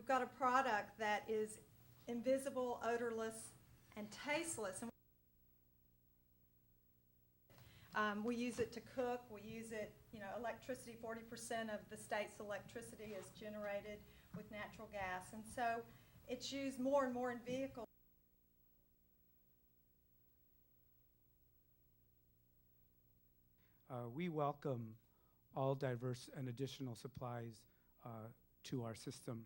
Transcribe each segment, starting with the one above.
we've got a product that is invisible, odorless, and tasteless. We use it to cook. We use it, electricity, 40% of the state's electricity is generated with natural gas. And so it's used more and more in vehicles. We welcome all diverse and additional supplies to our system,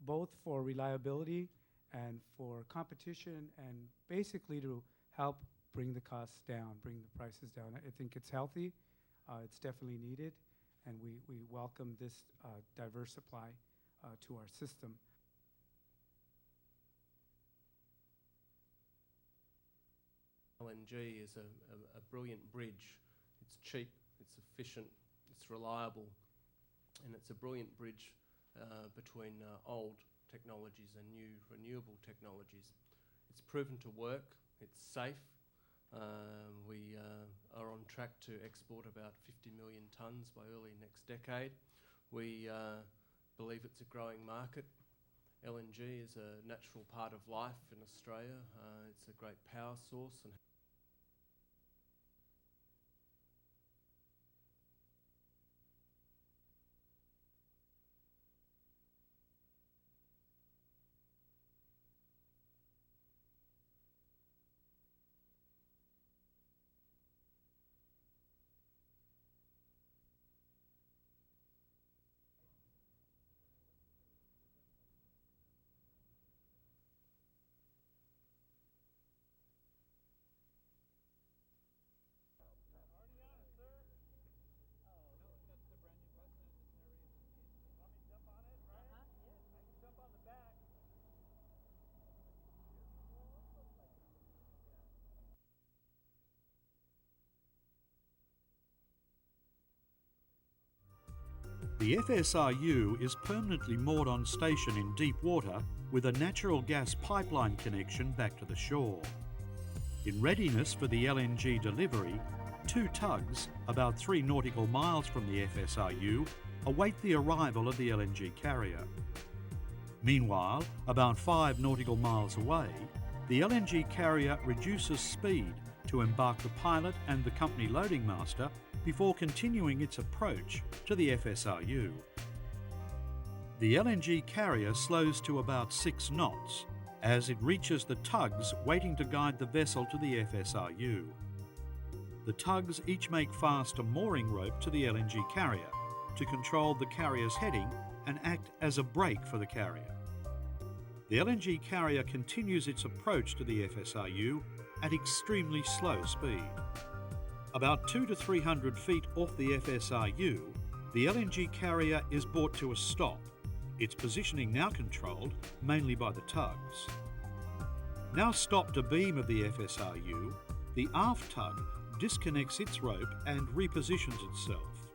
both for reliability and for competition, and basically to help bring the costs down, bring the prices down. I think it's healthy, it's definitely needed, and we welcome this diverse supply to our system. LNG is a brilliant bridge. It's cheap, it's efficient, it's reliable, and it's a brilliant bridge between old technologies and new renewable technologies. It's proven to work, it's safe. We are on track to export about 50 million tonnes by early next decade. We believe it's a growing market. LNG is a natural part of life in Australia. It's a great power source. And The FSRU is permanently moored on station in deep water with a natural gas pipeline connection back to the shore. In readiness for the LNG delivery, 2 tugs, about 3 nautical miles from the FSRU, await the arrival of the LNG carrier. Meanwhile, about 5 nautical miles away, the LNG carrier reduces speed to embark the pilot and the company loading master before continuing its approach to the FSRU. The LNG carrier slows to about 6 knots as it reaches the tugs waiting to guide the vessel to the FSRU. The tugs each make fast a mooring rope to the LNG carrier to control the carrier's heading and act as a brake for the carrier. The LNG carrier continues its approach to the FSRU at extremely slow speed. About 200 to 300 feet off the FSRU, the LNG carrier is brought to a stop, its positioning now controlled mainly by the tugs. Now stopped abeam of the FSRU, the aft tug disconnects its rope and repositions itself.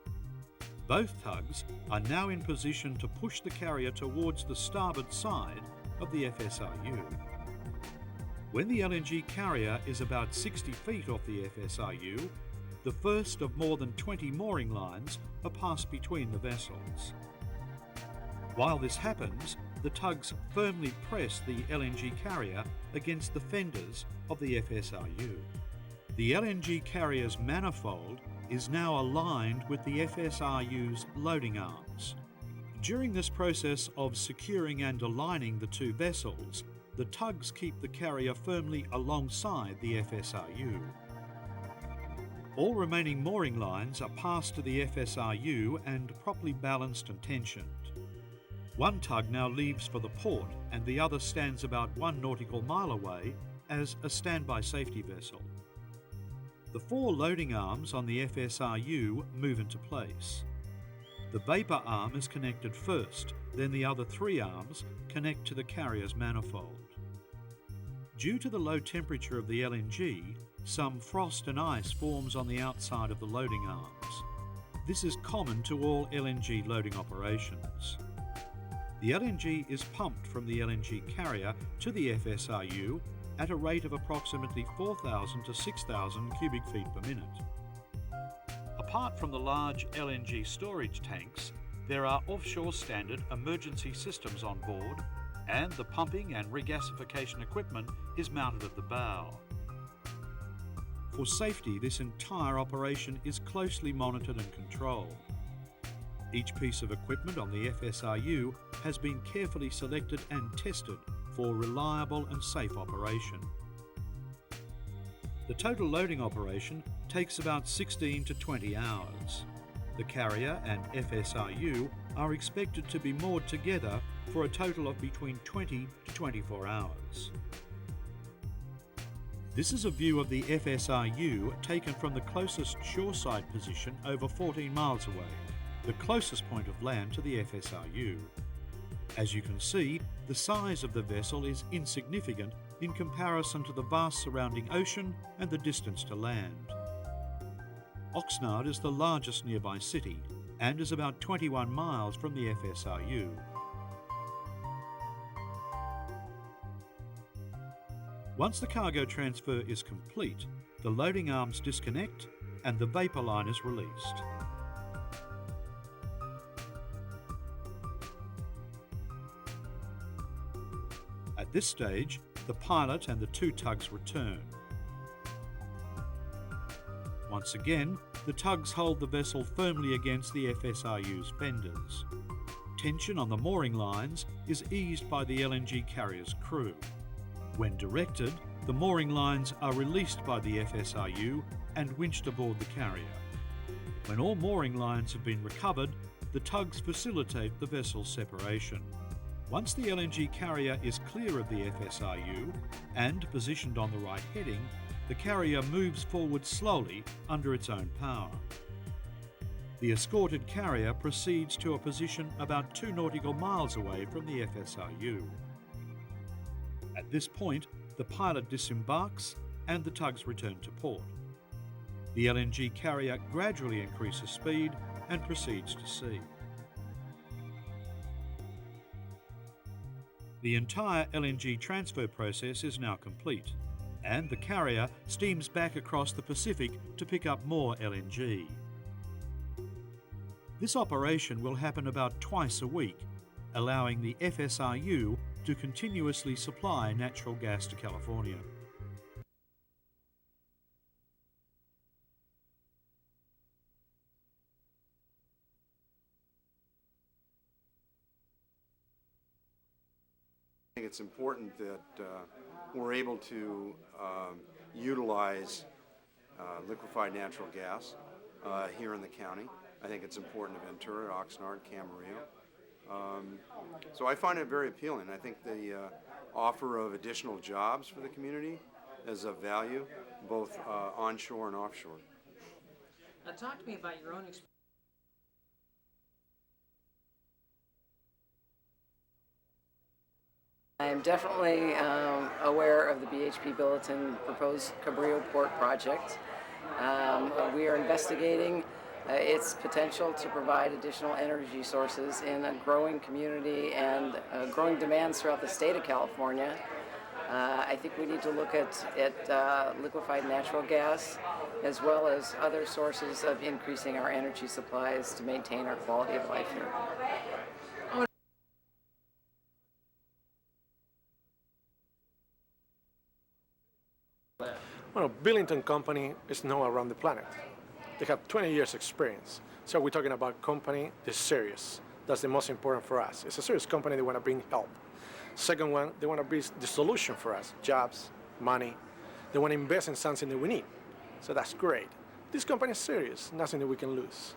Both tugs are now in position to push the carrier towards the starboard side of the FSRU. When the LNG carrier is about 60 feet off the FSRU, the first of more than 20 mooring lines are passed between the vessels. While this happens, the tugs firmly press the LNG carrier against the fenders of the FSRU. The LNG carrier's manifold is now aligned with the FSRU's loading arms. During this process of securing and aligning the 2 vessels, the tugs keep the carrier firmly alongside the FSRU. All remaining mooring lines are passed to the FSRU and properly balanced and tensioned. 1 tug now leaves for the port and the other stands about 1 nautical mile away as a standby safety vessel. The 4 loading arms on the FSRU move into place. The vapor arm is connected first, then the other 3 arms connect to the carrier's manifold. Due to the low temperature of the LNG, some frost and ice forms on the outside of the loading arms. This is common to all LNG loading operations. The LNG is pumped from the LNG carrier to the FSRU at a rate of approximately 4,000 to 6,000 cubic feet per minute. Apart from the large LNG storage tanks, There are offshore standard emergency systems on board, and the pumping and regasification equipment is mounted at the bow. For safety, this entire operation is closely monitored and controlled. Each piece of equipment on the FSRU has been carefully selected and tested for reliable and safe operation. The total loading operation takes about 16 to 20 hours. The carrier and FSRU are expected to be moored together for a total of between 20 to 24 hours. This is a view of the FSRU taken from the closest shoreside position over 14 miles away, the closest point of land to the FSRU. As you can see, the size of the vessel is insignificant in comparison to the vast surrounding ocean and the distance to land. Oxnard is the largest nearby city and is about 21 miles from the FSRU. Once the cargo transfer is complete, the loading arms disconnect and the vapor line is released. At this stage, the pilot and the two tugs return. Once again, the tugs hold the vessel firmly against the FSRU's fenders. Tension on the mooring lines is eased by the LNG carrier's crew. When directed, the mooring lines are released by the FSRU and winched aboard the carrier. When all mooring lines have been recovered, the tugs facilitate the vessel's separation. Once the LNG carrier is clear of the FSRU and positioned on the right heading, the carrier moves forward slowly under its own power. The escorted carrier proceeds to a position about 2 nautical miles away from the FSRU. At this point, the pilot disembarks and the tugs return to port. The LNG carrier gradually increases speed and proceeds to sea. The entire LNG transfer process is now complete, and the carrier steams back across the Pacific to pick up more LNG. This operation will happen about twice a week, allowing the FSRU to continuously supply natural gas to California. I think it's important that we're able to utilize liquefied natural gas here in the county. I think it's important to Ventura, Oxnard, Camarillo. So I find it very appealing. I think the offer of additional jobs for the community is of value, both onshore and offshore. Now talk to me about your own experience. I'm definitely aware of the BHP Billiton proposed Cabrillo Port project. We are investigating its potential to provide additional energy sources in a growing community and growing demands throughout the state of California. I think we need to look at liquefied natural gas as well as other sources of increasing our energy supplies to maintain our quality of life here. Well, Billiton Company is known around the planet. They have 20 years experience. So we're talking about a company that's serious. That's the most important for us. It's a serious company. They want to bring help. Second one, they want to be the solution for us. Jobs, money. They want to invest in something that we need. So that's great. This company is serious. Nothing that we can lose.